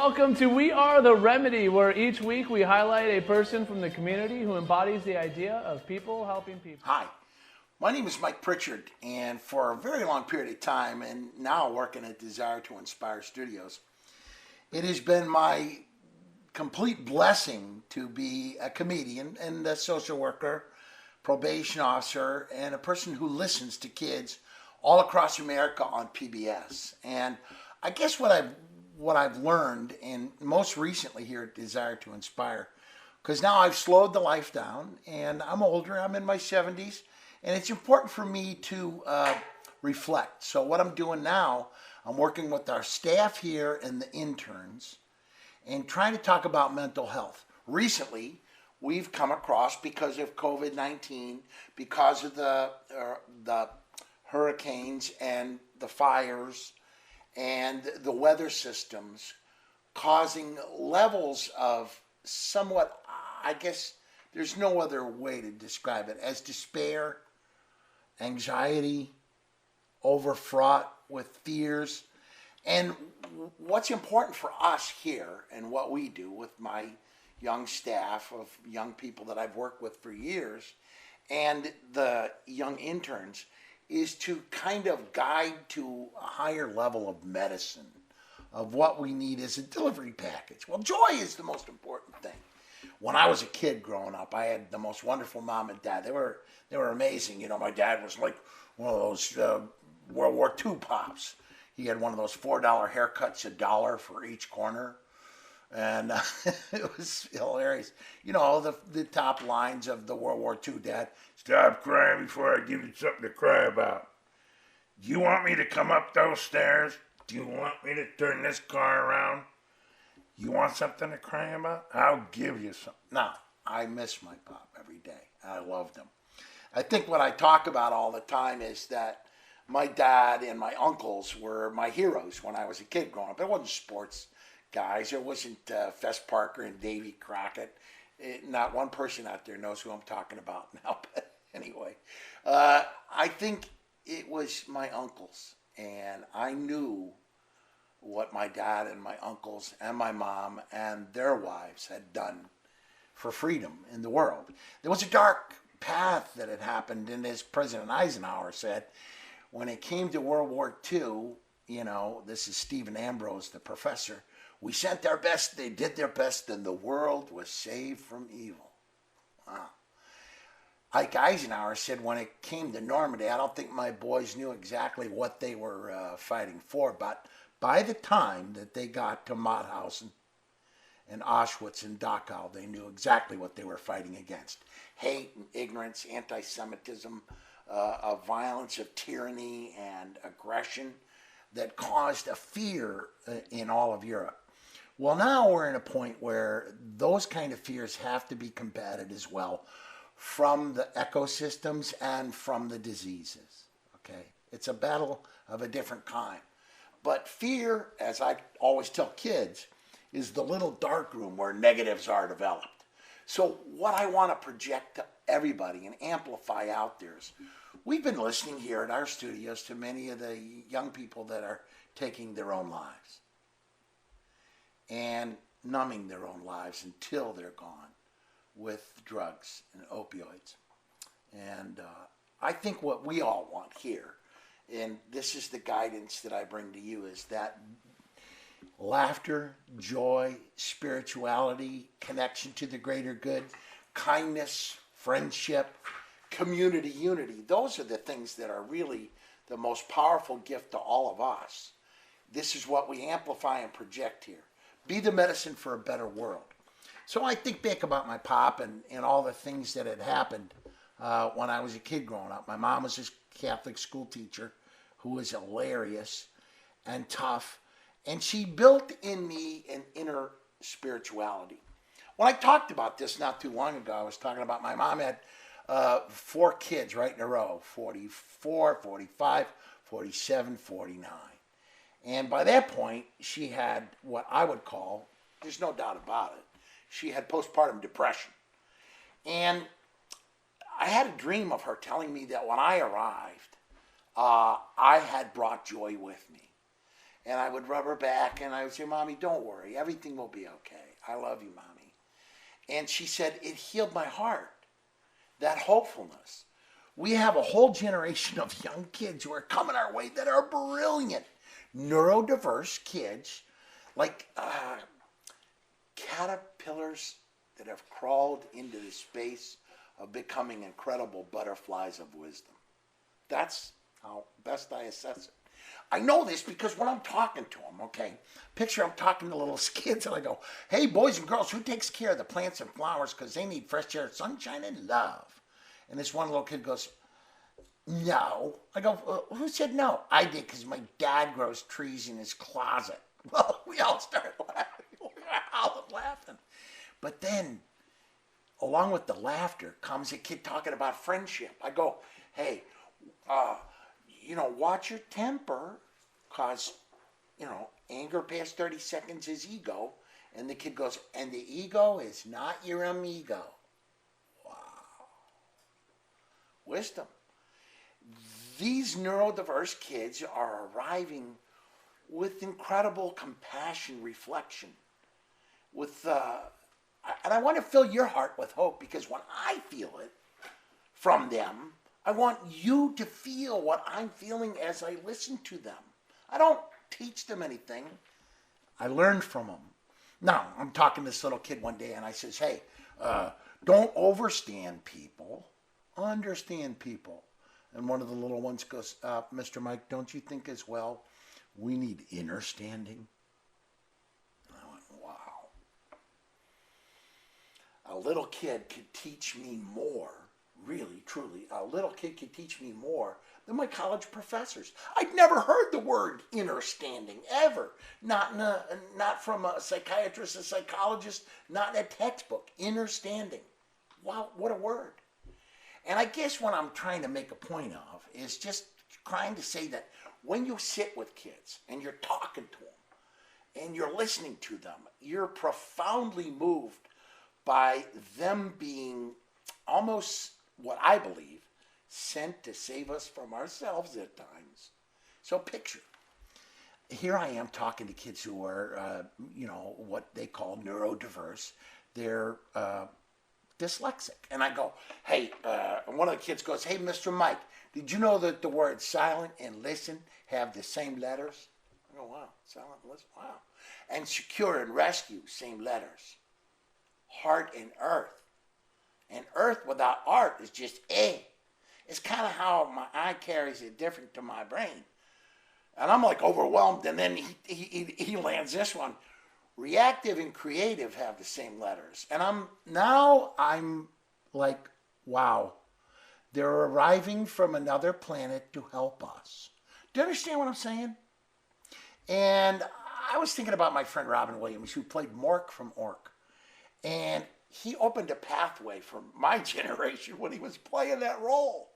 Welcome to We Are the Remedy, where each week we highlight a person from the community who embodies the idea of people helping people. Hi, my name is Mike Pritchard, and for a very long period of time, and now working at Desire to Inspire Studios, it has been my complete blessing to be a comedian and a social worker, probation officer, and a person who listens to kids all across America on PBS. And I guess what I've learned, and most recently here at Desire to Inspire, because now I've slowed the life down and I'm older, I'm in my 70s, and it's important for me to reflect. So what I'm doing now, I'm working with our staff here and the interns and trying to talk about mental health. Recently, we've come across, because of COVID-19, because of the hurricanes and the fires and the weather systems, causing levels of somewhat, I guess there's no other way to describe it, as despair, anxiety, overfraught with fears. And what's important for us here and what we do with my young staff of young people that I've worked with for years and the young interns is to kind of guide to a higher level of medicine, of what we need as a delivery package. Well, joy is the most important thing. When I was a kid growing up, I had the most wonderful mom and dad. They were amazing. You know, my dad was like one of those World War II pops. He had one of those $4 haircuts, $1 for each corner. And it was hilarious. You know, the top lines of the World War II, Dad: "Stop crying before I give you something to cry about. Do you want me to come up those stairs? Do you want me to turn this car around? You want something to cry about? I'll give you something." Now, I miss my pop every day. I loved him. I think what I talk about all the time is that my dad and my uncles were my heroes when I was a kid growing up. It wasn't sports guys. It wasn't Fess Parker and Davy Crockett. Not one person out there knows who I'm talking about now. But anyway, I think it was my uncles. And I knew what my dad and my uncles and my mom and their wives had done for freedom in the world. There was a dark path that had happened, and as President Eisenhower said, when it came to World War II, you know, this is Stephen Ambrose, the professor, "We sent our best, they did their best, and the world was saved from evil." Wow. Ike Eisenhower said when it came to Normandy, I don't think my boys knew exactly what they were fighting for, but by the time that they got to Mauthausen and Auschwitz and Dachau, they knew exactly what they were fighting against. Hate and ignorance, anti-Semitism, of violence, of tyranny and aggression that caused a fear in all of Europe. Well, now we're in a point where those kind of fears have to be combated as well from the ecosystems and from the diseases, okay? It's a battle of a different kind. But fear, as I always tell kids, is the little dark room where negatives are developed. So what I want to project to everybody and amplify out there is we've been listening here at our studios to many of the young people that are taking their own lives and numbing their own lives until they're gone with drugs and opioids. And I think what we all want here, and this is the guidance that I bring to you, is that laughter, joy, spirituality, connection to the greater good, kindness, friendship, community, unity. Those are the things that are really the most powerful gift to all of us. This is what we amplify and project here. Be the medicine for a better world. So I think back about my pop and all the things that had happened when I was a kid growing up. My mom was a Catholic school teacher who was hilarious and tough, and she built in me an inner spirituality. When I talked about this not too long ago, I was talking about my mom had 4 kids right in a row, 44, 45, 47, 49. And by that point, she had what I would call, there's no doubt about it, she had postpartum depression. And I had a dream of her telling me that when I arrived, I had brought joy with me. And I would rub her back, and I would say, Mommy, don't worry. Everything will be okay. I love you, Mommy. And she said, it healed my heart, that hopefulness. We have a whole generation of young kids who are coming our way that are brilliant, neurodiverse kids, like caterpillars that have crawled into the space of becoming incredible butterflies of wisdom. That's how best I assess it. I know this because when I'm talking to them, okay, picture I'm talking to little kids and I go, hey, boys and girls, who takes care of the plants and flowers because they need fresh air, sunshine, and love? And this one little kid goes, no. I go, who said no? I did, because my dad grows trees in his closet. Well, we all started laughing. We were all laughing. But then, along with the laughter, comes a kid talking about friendship. I go, hey, watch your temper, because, anger past 30 seconds is ego. And the kid goes, and the ego is not your amigo. Wow. Wisdom. These neurodiverse kids are arriving with incredible compassion, reflection, and I want to fill your heart with hope, because when I feel it from them, I want you to feel what I'm feeling as I listen to them. I don't teach them anything. I learn from them. Now, I'm talking to this little kid one day, and I says, hey, don't overstand people. Understand people. And one of the little ones goes, Mr. Mike, don't you think as well we need understanding? And I went, wow. A little kid could teach me more, really, truly. A little kid could teach me more than my college professors. I'd never heard the word understanding, ever. Not from a psychiatrist, a psychologist, not in a textbook. Understanding. Wow, what a word. And I guess what I'm trying to make a point of is just trying to say that when you sit with kids and you're talking to them and you're listening to them, you're profoundly moved by them being almost, what I believe, sent to save us from ourselves at times. So picture, here I am talking to kids who are, what they call neurodiverse. They're dyslexic. And I go, hey, and one of the kids goes, hey, Mr. Mike, did you know that the words silent and listen have the same letters? I go, wow, silent and listen, wow. And secure and rescue, same letters. Heart and earth. And earth without art is just A. It's kind of how my eye carries it different to my brain. And I'm like overwhelmed, and then he lands this one. Reactive and creative have the same letters. And I'm like, wow, they're arriving from another planet to help us. Do you understand what I'm saying? And I was thinking about my friend Robin Williams, who played Mork from Ork. And he opened a pathway for my generation when he was playing that role.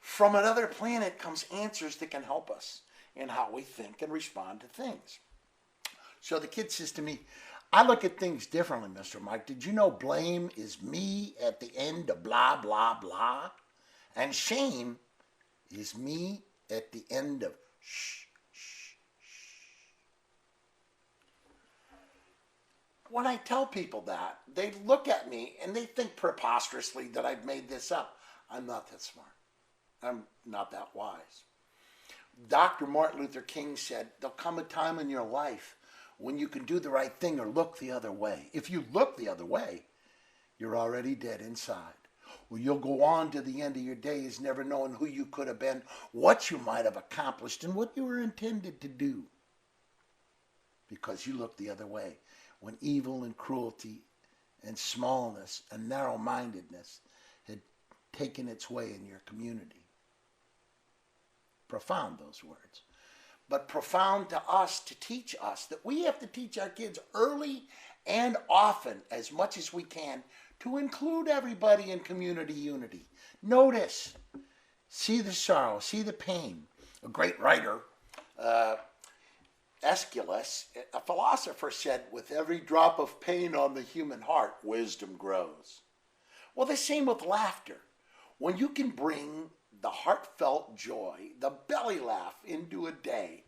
From another planet comes answers that can help us in how we think and respond to things. So the kid says to me, I look at things differently, Mr. Mike. Did you know blame is me at the end of blah, blah, blah? And shame is me at the end of shh, shh, shh. When I tell people that, they look at me and they think preposterously that I've made this up. I'm not that smart. I'm not that wise. Dr. Martin Luther King said, there'll come a time in your life when you can do the right thing or look the other way. If you look the other way, you're already dead inside. Well, you'll go on to the end of your days never knowing who you could have been, what you might have accomplished, and what you were intended to do. Because you looked the other way when evil and cruelty and smallness and narrow-mindedness had taken its way in your community. Profound, those words. But profound to us, to teach us that we have to teach our kids early and often, as much as we can, to include everybody in community unity. Notice, see the sorrow, see the pain. A great writer, Aeschylus, a philosopher, said, with every drop of pain on the human heart, wisdom grows. Well, the same with laughter. When you can bring the heartfelt joy, the belly laugh into a day,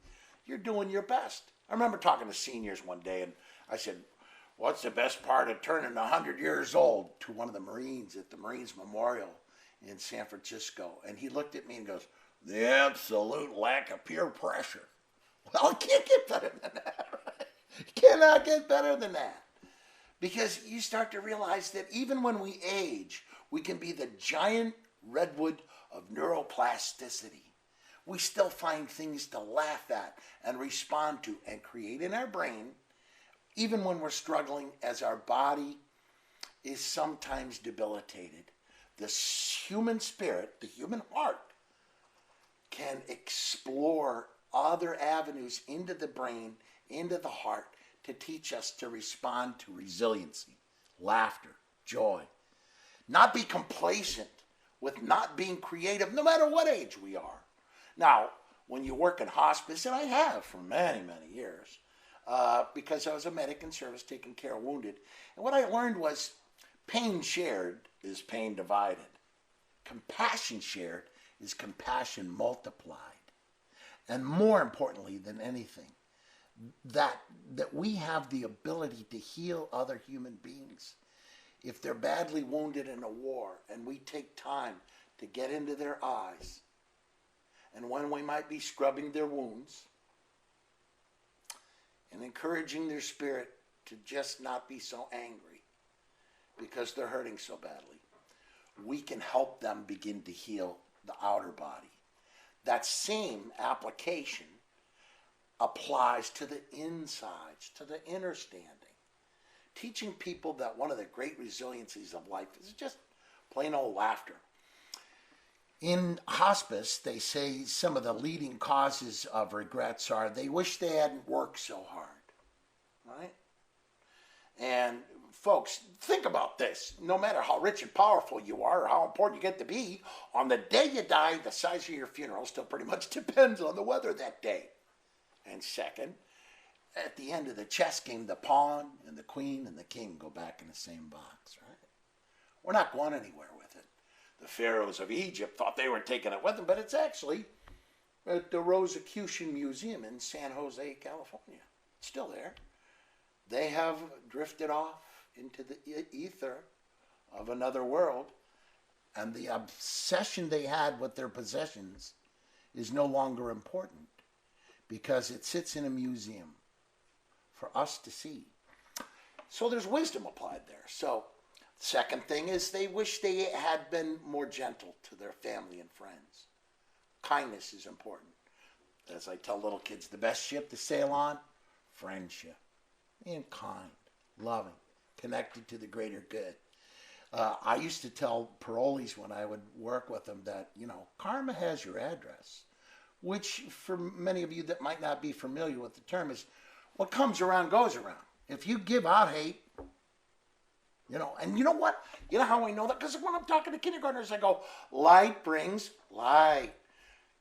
you're doing your best. I remember talking to seniors one day, and I said, what's the best part of turning 100 years old, to one of the Marines at the Marines Memorial in San Francisco? And he looked at me and goes, the absolute lack of peer pressure. Well, it can't get better than that, right? It cannot get better than that. Because you start to realize that even when we age, we can be the giant redwood of neuroplasticity. We still find things to laugh at and respond to and create in our brain, even when we're struggling, as our body is sometimes debilitated. The human spirit, the human heart, can explore other avenues into the brain, into the heart, to teach us to respond to resiliency, laughter, joy. Not be complacent with not being creative, no matter what age we are. Now, when you work in hospice, and I have for many, many years, because I was a medic in service taking care of wounded, and what I learned was pain shared is pain divided. Compassion shared is compassion multiplied. And more importantly than anything, that we have the ability to heal other human beings if they're badly wounded in a war, and we take time to get into their eyes, and when we might be scrubbing their wounds and encouraging their spirit to just not be so angry because they're hurting so badly, we can help them begin to heal the outer body. That same application applies to the insides, to the inner standing. Teaching people that one of the great resiliencies of life is just plain old laughter. In hospice, they say some of the leading causes of regrets are they wish they hadn't worked so hard, right? And folks, think about this. No matter how rich and powerful you are or how important you get to be, on the day you die, the size of your funeral still pretty much depends on the weather that day. And second, at the end of the chess game, the pawn and the queen and the king go back in the same box, right? We're not going anywhere with it. The pharaohs of Egypt thought they were taking it with them, but it's actually at the Rosicrucian Museum in San Jose, California. It's still there. They have drifted off into the ether of another world, and the obsession they had with their possessions is no longer important because it sits in a museum for us to see. So there's wisdom applied there. So second thing is they wish they had been more gentle to their family and friends. Kindness is important. As I tell little kids, the best ship to sail on, friendship. Being kind, loving, connected to the greater good. I used to tell parolees when I would work with them that, karma has your address, which for many of you that might not be familiar with the term is what comes around goes around. If you give out hate, and you know what? You know how I know that? Because when I'm talking to kindergartners, I go, light brings light.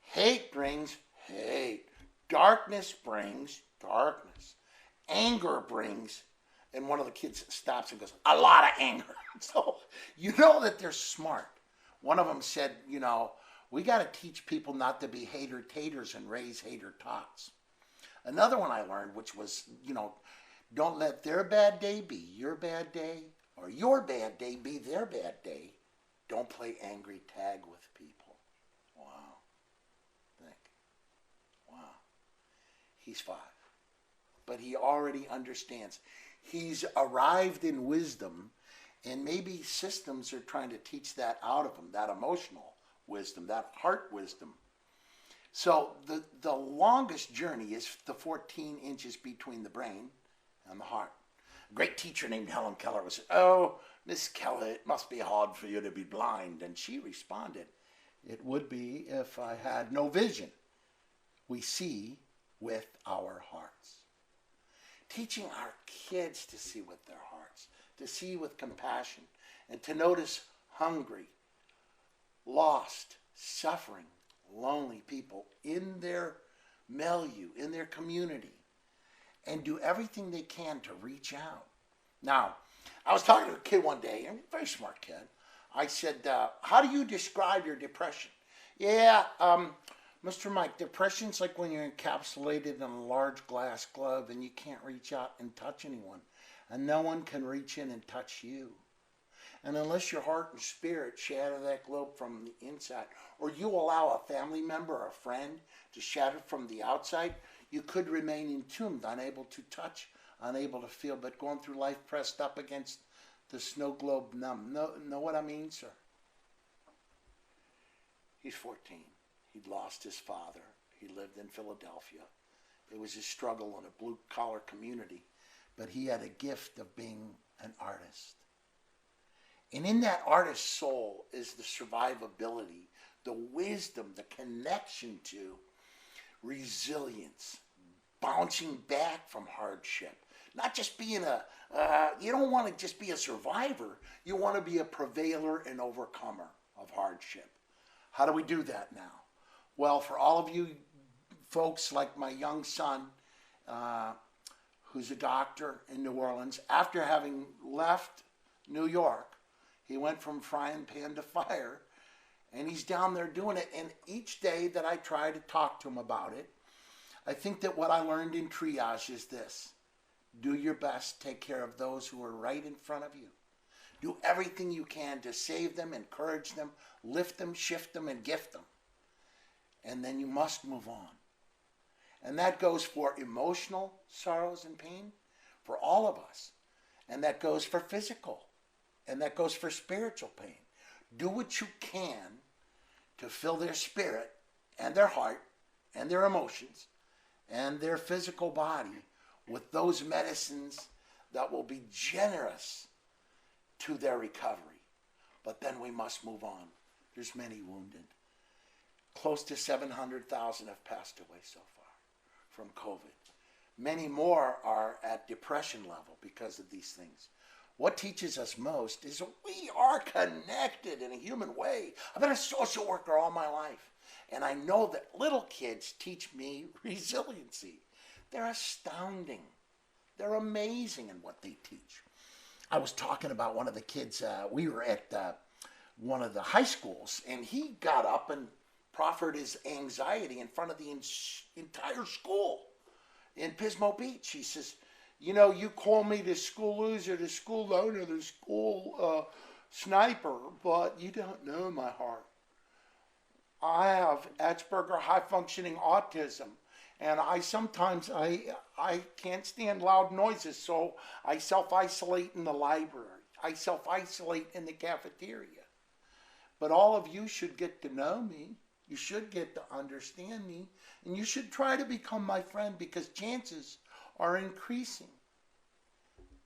Hate brings hate. Darkness brings darkness. Anger brings, and one of the kids stops and goes, a lot of anger. So you know that they're smart. One of them said, we got to teach people not to be hater-taters and raise hater-tots. Another one I learned, which was, don't let their bad day be your bad day, or your bad day be their bad day. Don't play angry tag with people. Wow. Think. Wow. He's 5. But he already understands. He's arrived in wisdom, and maybe systems are trying to teach that out of him, that emotional wisdom, that heart wisdom. So the longest journey is the 14 inches between the brain and the heart. A great teacher named Helen Keller was, oh, Miss Keller, it must be hard for you to be blind. And she responded, it would be if I had no vision. We see with our hearts. Teaching our kids to see with their hearts, to see with compassion, and to notice hungry, lost, suffering, lonely people in their milieu, in their community, and do everything they can to reach out. Now, I was talking to a kid one day, a very smart kid. I said, how do you describe your depression? Yeah, Mr. Mike, depression's like when you're encapsulated in a large glass glove and you can't reach out and touch anyone. And no one can reach in and touch you. And unless your heart and spirit shatter that globe from the inside, or you allow a family member or a friend to shatter from the outside, you could remain entombed, unable to touch, unable to feel, but going through life pressed up against the snow globe numb. Know what I mean, sir? He's 14. He'd lost his father. He lived in Philadelphia. It was his struggle in a blue-collar community, but he had a gift of being an artist. And in that artist's soul is the survivability, the wisdom, the connection to resilience, bouncing back from hardship. Not just being you don't want to just be a survivor. You want to be a prevailer and overcomer of hardship. How do we do that now? Well, for all of you folks like my young son, who's a doctor in New Orleans, after having left New York, he went from frying pan to fire, and he's down there doing it. And each day that I try to talk to him about it, I think that what I learned in triage is this: do your best, take care of those who are right in front of you. Do everything you can to save them, encourage them, lift them, shift them, and gift them. And then you must move on. And that goes for emotional sorrows and pain for all of us. And that goes for physical. And that goes for spiritual pain. Do what you can to fill their spirit and their heart and their emotions and their physical body with those medicines that will be generous to their recovery. But then we must move on. There's many wounded. Close to 700,000 have passed away so far from COVID. Many more are at depression level because of these things. What teaches us most is we are connected in a human way. I've been a social worker all my life, and I know that little kids teach me resiliency. They're astounding. They're amazing in what they teach. I was talking about one of the kids, we were at one of the high schools, and he got up and proffered his anxiety in front of the entire school in Pismo Beach. He says, you know, you call me the school loser, the school loner, the school sniper, but you don't know my heart. I have Asperger high-functioning autism, and I sometimes can't stand loud noises, so I self-isolate in the library. I self-isolate in the cafeteria. But all of you should get to know me. You should get to understand me, and you should try to become my friend, because chances are increasing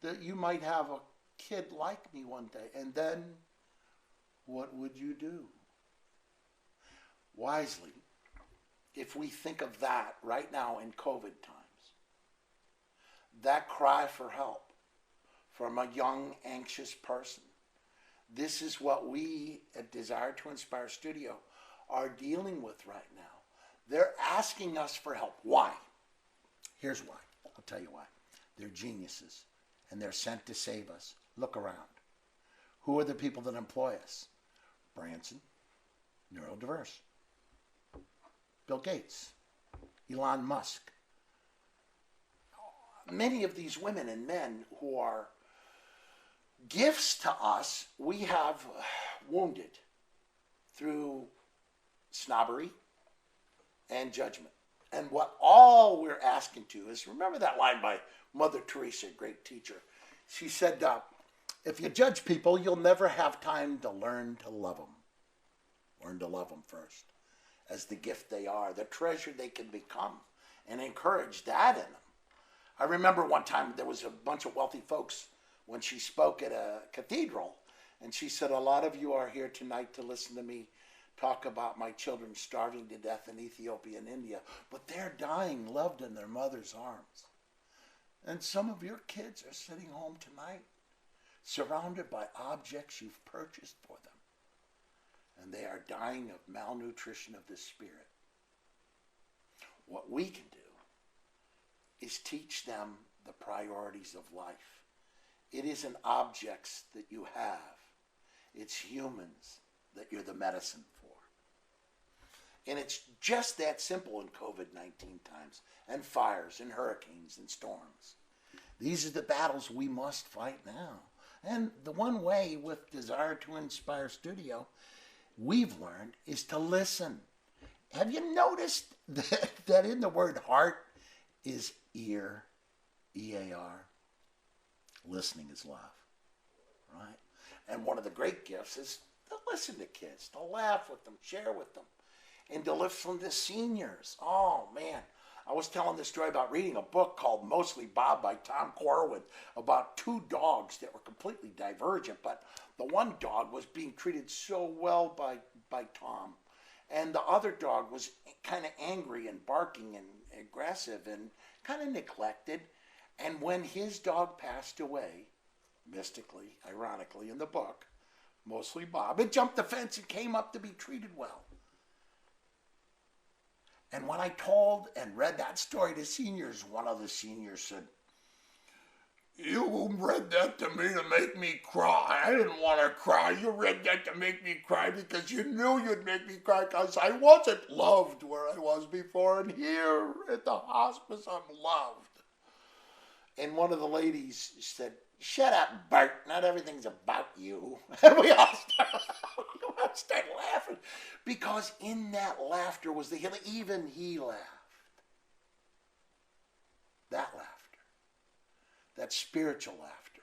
that you might have a kid like me one day. And then what would you do? Wisely, if we think of that right now in COVID times, that cry for help from a young, anxious person, this is what we at Desire to Inspire Studio are dealing with right now. They're asking us for help. Why? Here's why. I'll tell you why. They're geniuses, and they're sent to save us. Look around. Who are the people that employ us? Branson, neurodiverse. Bill Gates, Elon Musk. Many of these women and men who are gifts to us, we have wounded through snobbery and judgment. And what all we're asking to is, remember that line by Mother Teresa, great teacher. She said, if you judge people, you'll never have time to learn to love them. Learn to love them first as the gift they are, the treasure they can become, and encourage that in them. I remember one time there was a bunch of wealthy folks when she spoke at a cathedral, and she said, a lot of you are here tonight to listen to me talk about my children starving to death in Ethiopia and India, but they're dying loved in their mother's arms. And some of your kids are sitting home tonight surrounded by objects you've purchased for them, and they are dying of malnutrition of the spirit. What we can do is teach them the priorities of life. It isn't objects that you have. It's humans that you're the medicine for. And it's just that simple in COVID-19 times, and fires and hurricanes and storms. These are the battles we must fight now. And the one way with Desire to Inspire Studio we've learned is to listen. Have you noticed that in the word heart is ear, E-A-R? Listening is love, right? And one of the great gifts is to listen to kids, to laugh with them, share with them, and to live from the seniors. Oh, man. I was telling this story about reading a book called Mostly Bob by Tom Corwin about two dogs that were completely divergent, but the one dog was being treated so well by Tom, and the other dog was kind of angry and barking and aggressive and kind of neglected. And when his dog passed away, mystically, ironically, in the book, Mostly Bob, it jumped the fence and came up to be treated well. And when I told and read that story to seniors, one of the seniors said, "You read that to me to make me cry. I didn't want to cry. You read that to make me cry because you knew you'd make me cry because I wasn't loved where I was before. And here at the hospice, I'm loved." And one of the ladies said, "Shut up, Bert. Not everything's about you." And we all started laughing because in that laughter was the healing. Even he laughed. That laughter. That spiritual laughter.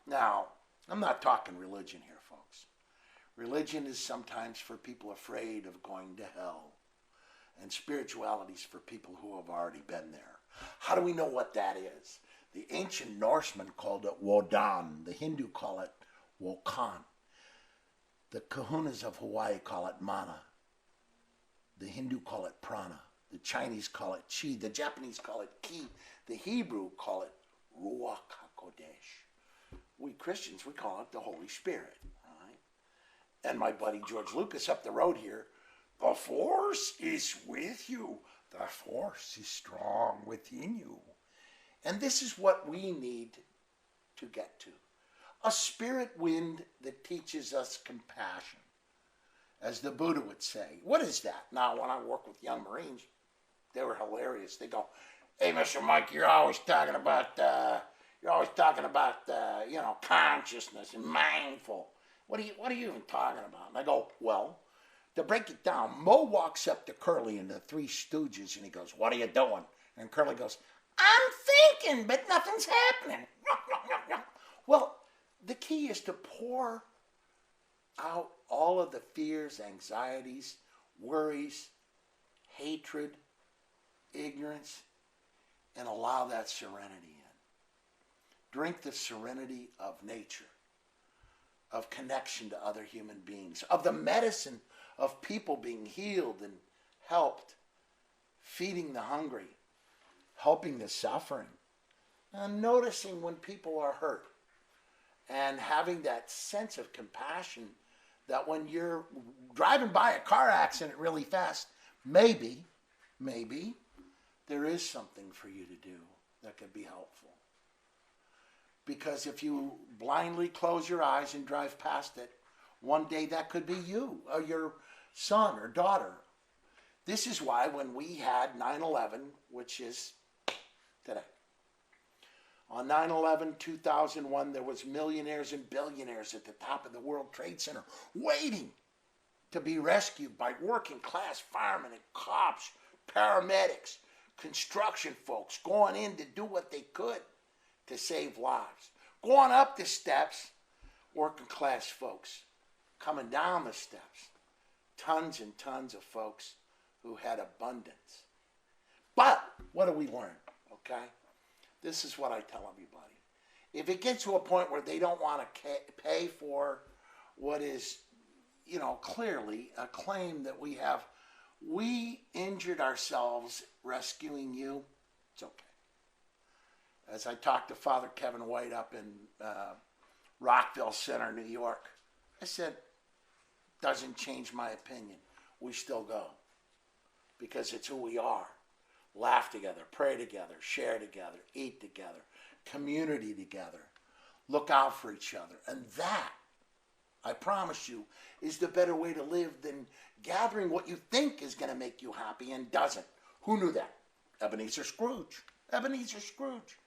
Now, I'm not talking religion here, folks. Religion is sometimes for people afraid of going to hell. And spirituality is for people who have already been there. How do we know what that is? The ancient Norsemen called it Wodan. The Hindu call it Wokan. The kahunas of Hawaii call it mana. The Hindu call it prana. The Chinese call it chi. The Japanese call it ki. The Hebrew call it Ruach HaKodesh. We Christians, we call it the Holy Spirit. Right? And my buddy George Lucas up the road here, "The force is with you. The force is strong within you." And this is what we need to get to. A spirit wind that teaches us compassion. As the Buddha would say. What is that? Now, when I work with young Marines, they were hilarious. They go, "Hey, Mr. Mike, you're always talking about consciousness and mindful. What are you even talking about?" And I go, "Well, to break it down, Mo walks up to Curly and the Three Stooges, and he goes, 'What are you doing?' And Curly goes, 'I'm thinking, but nothing's happening.'" Well, the key is to pour out all of the fears, anxieties, worries, hatred, ignorance, and allow that serenity in. Drink the serenity of nature, of connection to other human beings, of the medicine of people being healed and helped, feeding the hungry, helping the suffering, and noticing when people are hurt, and having that sense of compassion that when you're driving by a car accident really fast, maybe there is something for you to do that could be helpful. Because if you blindly close your eyes and drive past it, one day that could be you or your son or daughter. This is why when we had 9/11, which is today, on 9/11/2001, there was millionaires and billionaires at the top of the World Trade Center waiting to be rescued by working class firemen and cops, paramedics, construction folks going in to do what they could to save lives. Going up the steps, working class folks. Coming down the steps, tons and tons of folks who had abundance. But what do we learn? Okay? This is what I tell everybody. If it gets to a point where they don't want to pay for what is, clearly a claim that we have, we injured ourselves rescuing you, it's okay. As I talked to Father Kevin White up in Rockville Center, New York, I said, doesn't change my opinion. We still go. Because it's who we are. Laugh together, pray together, share together, eat together, community together, look out for each other. And that, I promise you, is the better way to live than gathering what you think is going to make you happy and doesn't. Who knew that? Ebenezer Scrooge. Ebenezer Scrooge.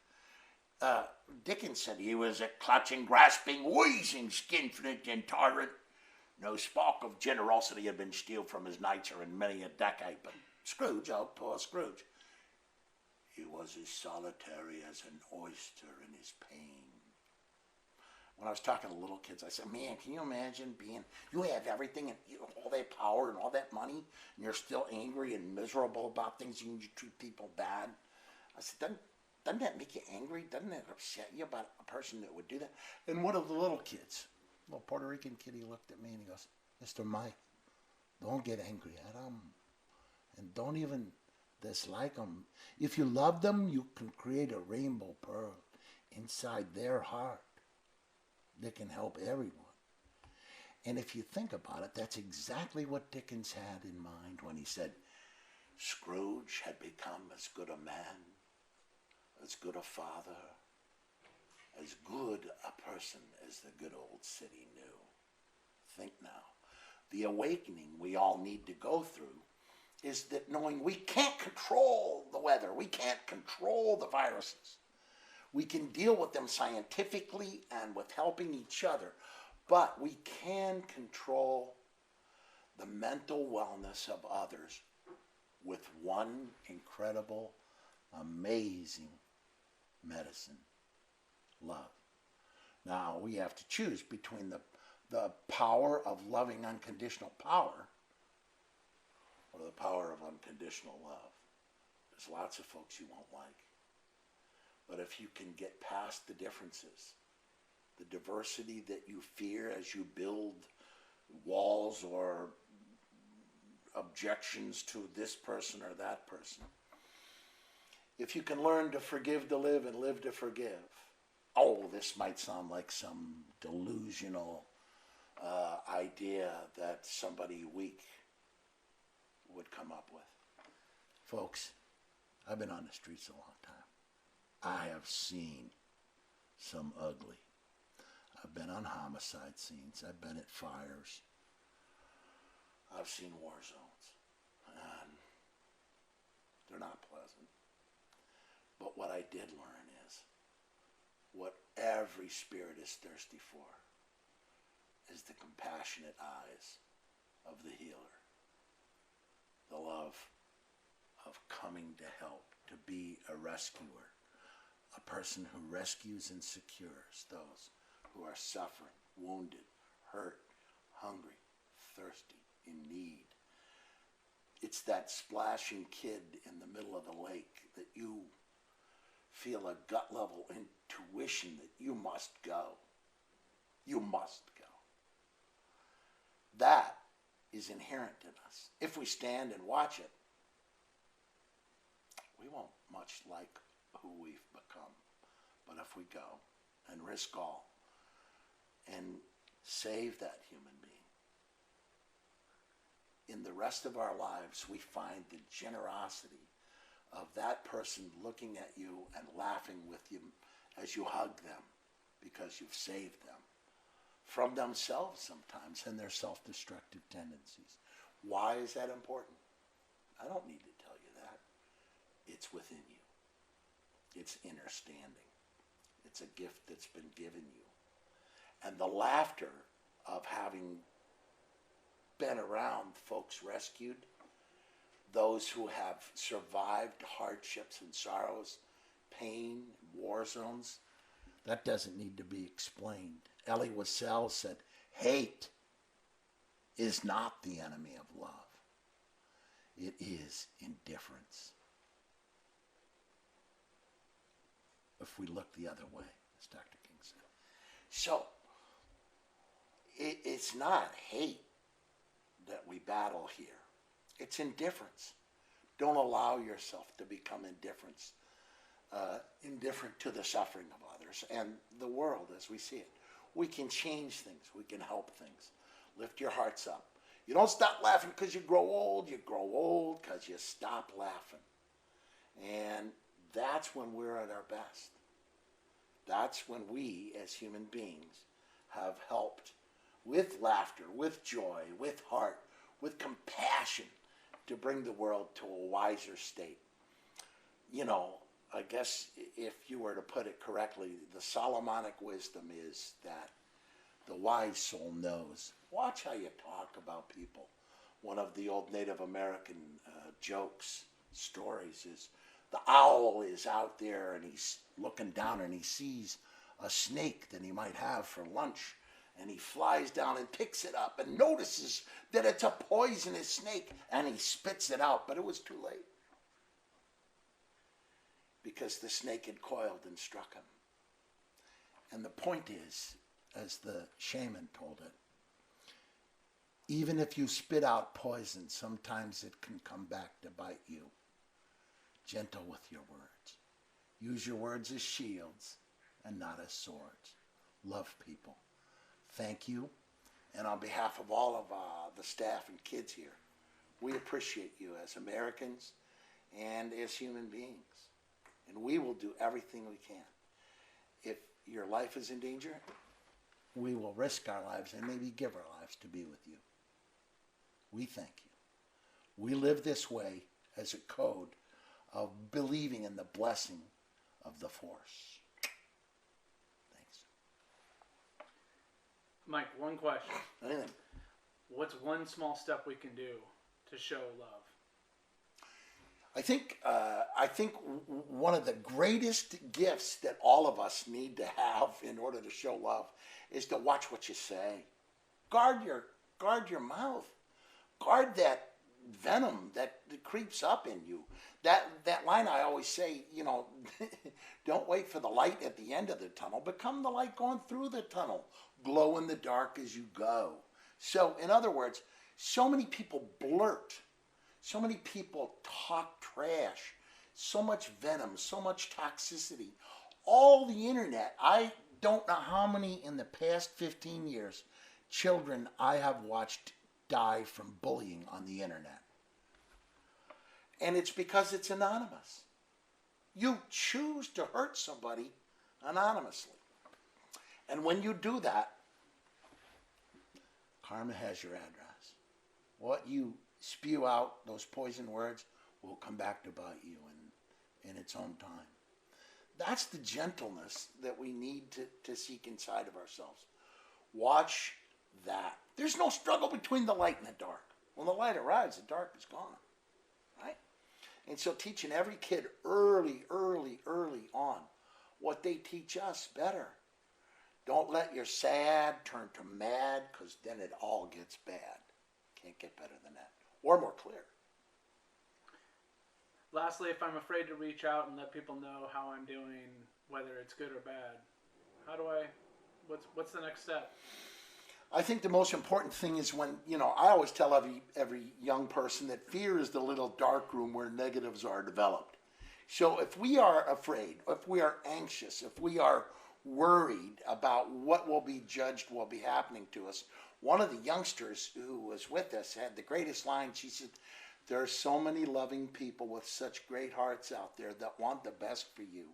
Dickens said he was a clutching, grasping, wheezing, skinflint and tyrant. No spark of generosity had been stealed from his nature in many a decade, but Scrooge, oh poor Scrooge, he was as solitary as an oyster in his pain. When I was talking to little kids, I said, man, can you imagine you have everything and all that power and all that money, and you're still angry and miserable about things, and you treat people bad? I said, doesn't that make you angry? Doesn't that upset you about a person that would do that? And one of the little kids, little Puerto Rican kid, he looked at me and he goes, Mr. Mike, don't get angry at them. And don't even dislike them. If you love them, you can create a rainbow pearl inside their heart that can help everyone. And if you think about it, that's exactly what Dickens had in mind when he said, Scrooge had become as good a man, as good a father, as good a person as the good old city knew. Think now. The awakening we all need to go through is that knowing we can't control the weather, we can't control the viruses. We can deal with them scientifically and with helping each other, but we can control the mental wellness of others with one incredible, amazing medicine: love. Now, we have to choose between the power of loving unconditional power or the power of unconditional love. There's lots of folks you won't like. But if you can get past the differences, the diversity that you fear as you build walls or objections to this person or that person, if you can learn to forgive to live and live to forgive, oh, this might sound like some delusional idea that somebody weak would come up with. Folks, I've been on the streets a long time. I have seen some ugly. I've been on homicide scenes. I've been at fires. I've seen war zones. And they're not pleasant. But what I did learn is what every spirit is thirsty for is the compassionate eyes of the healer. The love of coming to help, to be a rescuer. A person who rescues and secures those who are suffering, wounded, hurt, hungry, thirsty, in need. It's that splashing kid in the middle of the lake that you feel a gut level intuition that you must go. You must go. That is inherent in us. If we stand and watch it, we won't much like who we've become. But if we go and risk all and save that human being, in the rest of our lives we find the generosity of that person looking at you and laughing with you as you hug them because you've saved them from themselves sometimes and their self-destructive tendencies. Why is that important? I don't need to tell you that. It's within you. It's inner standing. It's a gift that's been given you. And the laughter of having been around folks rescued, those who have survived hardships and sorrows, pain, war zones, that doesn't need to be explained. Elie Wiesel said, hate is not the enemy of love. It is indifference. If we look the other way, as Dr. King said. So, it's not hate that we battle here. It's indifference. Don't allow yourself to become indifferent to the suffering of others and the world as we see it. We can change things. We can help things. Lift your hearts up. You don't stop laughing because you grow old. You grow old because you stop laughing. And that's when we're at our best. That's when we, as human beings, have helped with laughter, with joy, with heart, with compassion to bring the world to a wiser state. You know, I guess if you were to put it correctly, the Solomonic wisdom is that the wise soul knows. Watch how you talk about people. One of the old Native American jokes, stories is the owl is out there and he's looking down and he sees a snake that he might have for lunch. And he flies down and picks it up and notices that it's a poisonous snake and he spits it out, but it was too late. Because the snake had coiled and struck him. And the point is, as the shaman told it, even if you spit out poison, sometimes it can come back to bite you. Gentle with your words. Use your words as shields and not as swords. Love people. Thank you. And on behalf of all of the staff and kids here, we appreciate you as Americans and as human beings. And we will do everything we can. If your life is in danger, we will risk our lives and maybe give our lives to be with you. We thank you. We live this way as a code of believing in the blessing of the force. Thanks. Mike, one question. Anything? What's one small step we can do to show love? I think one of the greatest gifts that all of us need to have in order to show love is to watch what you say. Guard your mouth. Guard that venom that creeps up in you. That line I always say, you know, don't wait for the light at the end of the tunnel. Become the light going through the tunnel. Glow in the dark as you go. So, in other words, so many people blurt. So many people talk trash. So much venom, so much toxicity. All the internet. I don't know how many in the past 15 years children I have watched die from bullying on the internet. And it's because it's anonymous. You choose to hurt somebody anonymously. And when you do that, karma has your address. What you spew out, those poison words, will come back to bite you in its own time. That's the gentleness that we need to seek inside of ourselves. Watch that. There's no struggle between the light and the dark. When the light arrives, the dark is gone. Right? And so teaching every kid early on what they teach us better. Don't let your sad turn to mad, because then it all gets bad. Can't get better than that. Or more clear. Lastly, if I'm afraid to reach out and let people know how I'm doing, whether it's good or bad, what's the next step? I think the most important thing is when, I always tell every young person that fear is the little dark room where negatives are developed. So if we are afraid, if we are anxious, if we are worried about what will be judged, will be happening to us, one of the youngsters who was with us had the greatest line. She said, there are so many loving people with such great hearts out there that want the best for you.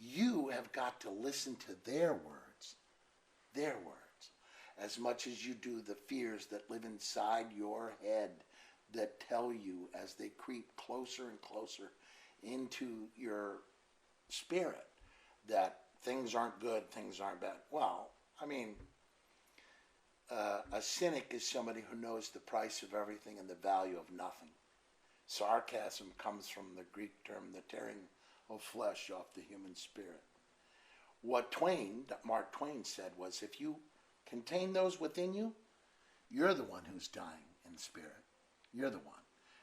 You have got to listen to their words, as much as you do the fears that live inside your head that tell you as they creep closer and closer into your spirit that things aren't good, things aren't bad. Well, a cynic is somebody who knows the price of everything and the value of nothing. Sarcasm comes from the Greek term, the tearing of flesh off the human spirit. What Mark Twain said was, if you contain those within you, you're the one who's dying in spirit. You're the one.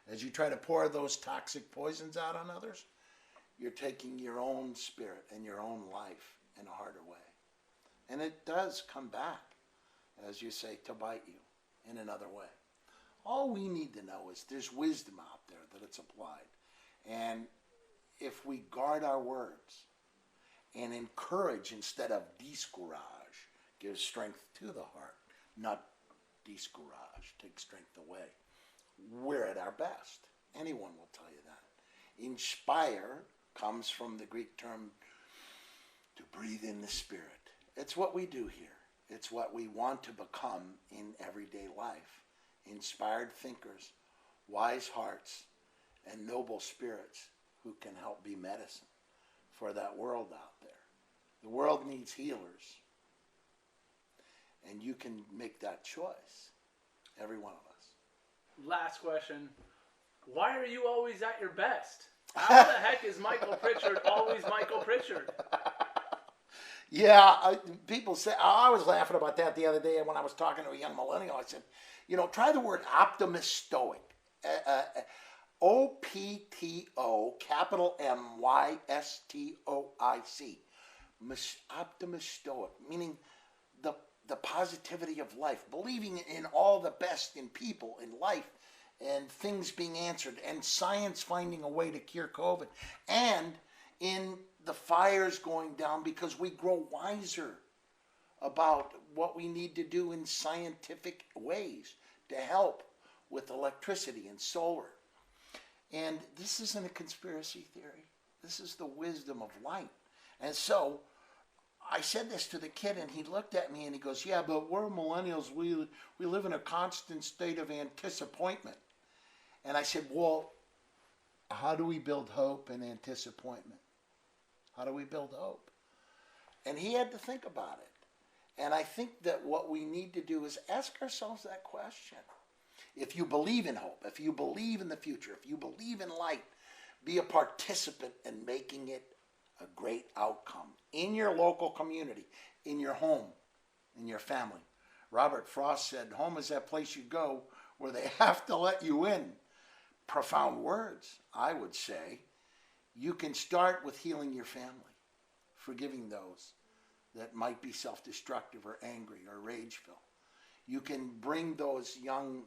As you try to pour those toxic poisons out on others, you're taking your own spirit and your own life in a harder way. And it does come back, as you say, to bite you in another way. All we need to know is there's wisdom out there that it's applied. And if we guard our words and encourage instead of discourage, give strength to the heart, not discourage, take strength away, we're at our best. Anyone will tell you that. Inspire comes from the Greek term to breathe in the spirit. It's what we do here. It's what we want to become in everyday life. Inspired thinkers, wise hearts, and noble spirits who can help be medicine for that world out there. The world needs healers. And you can make that choice. Every one of us. Last question. Why are you always at your best? How the heck is Michael Pritchard always Michael Pritchard? Yeah, people say, I was laughing about that the other day when I was talking to a young millennial. I said, try the word optimistoic. O-P-T-O, capital M-Y-S-T-O-I-C. Optimistoic, meaning the positivity of life, believing in all the best in people, in life, and things being answered, and science finding a way to cure COVID, and in the fires going down because we grow wiser about what we need to do in scientific ways to help with electricity and solar. And this isn't a conspiracy theory. This is the wisdom of light. And so I said this to the kid, and he looked at me and he goes, yeah, but we're millennials. We live in a constant state of anticipation. And I said, well, how do we build hope and anticipation? How do we build hope? And he had to think about it. And I think that what we need to do is ask ourselves that question. If you believe in hope, if you believe in the future, if you believe in light, be a participant in making it a great outcome in your local community, in your home, in your family. Robert Frost said, home is that place you go where they have to let you in. Profound words, I would say. You can start with healing your family, forgiving those that might be self-destructive or angry or rageful. You can bring those young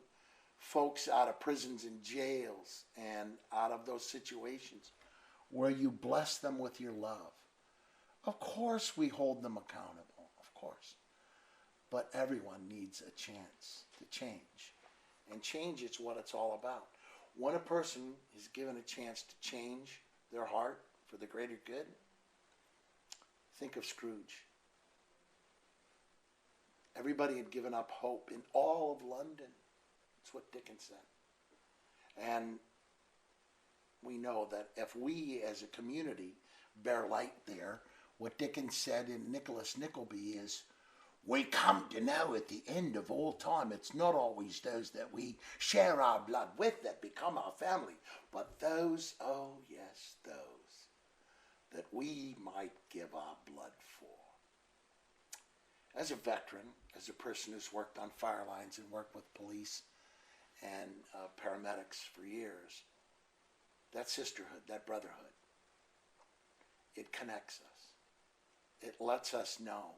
folks out of prisons and jails and out of those situations where you bless them with your love. Of course we hold them accountable, of course. But everyone needs a chance to change. And change is what it's all about. When a person is given a chance to change their heart for the greater good, think of Scrooge. Everybody had given up hope in all of London. That's what Dickens said. And we know that if we as a community bear light there, what Dickens said in Nicholas Nickleby is, we come to know at the end of all time, it's not always those that we share our blood with that become our family, but those, oh yes, those that we might give our blood for. As a veteran, as a person who's worked on fire lines and worked with police and paramedics for years, that sisterhood, that brotherhood, it connects us. It lets us know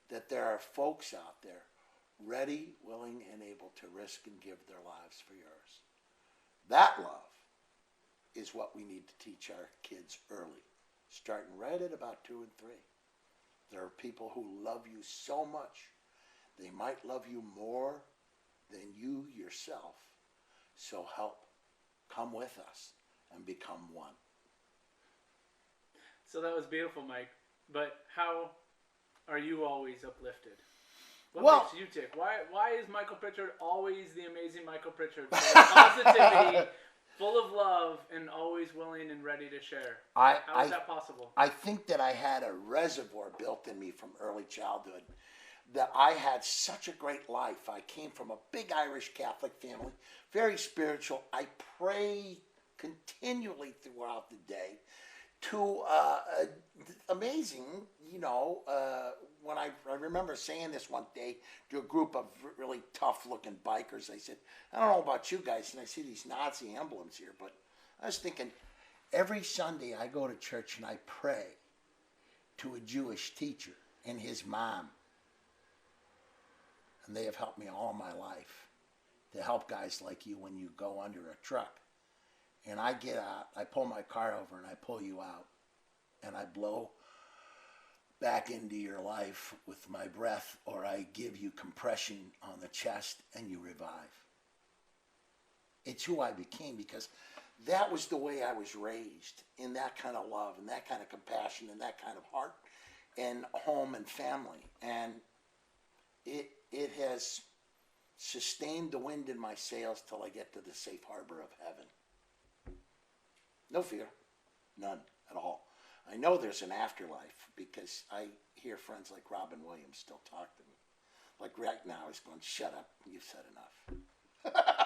that there are folks out there ready, willing, and able to risk and give their lives for yours. That love is what we need to teach our kids early, starting right at about 2 and 3. There are people who love you so much, they might love you more than you yourself. So help, come with us, and become one. So that was beautiful, Mike. But how are you always uplifted? What makes you tick? Why is Michael Pritchard always the amazing Michael Pritchard? Full of positivity, full of love, and always willing and ready to share. How is that possible? I think that I had a reservoir built in me from early childhood, that I had such a great life. I came from a big Irish Catholic family, very spiritual. I pray continually throughout the day to amazing, when I remember saying this one day to a group of really tough-looking bikers. I said, I don't know about you guys, and I see these Nazi emblems here, but I was thinking, every Sunday I go to church and I pray to a Jewish teacher and his mom. And they have helped me all my life to help guys like you when you go under a truck. And I get out, I pull my car over and I pull you out. And I blow back into your life with my breath, or I give you compression on the chest and you revive. It's who I became, because that was the way I was raised, in that kind of love and that kind of compassion and that kind of heart and home and family. And it has sustained the wind in my sails till I get to the safe harbor of heaven. No fear, none at all. I know there's an afterlife because I hear friends like Robin Williams still talk to me. Like right now, he's going, "Shut up, you've said enough."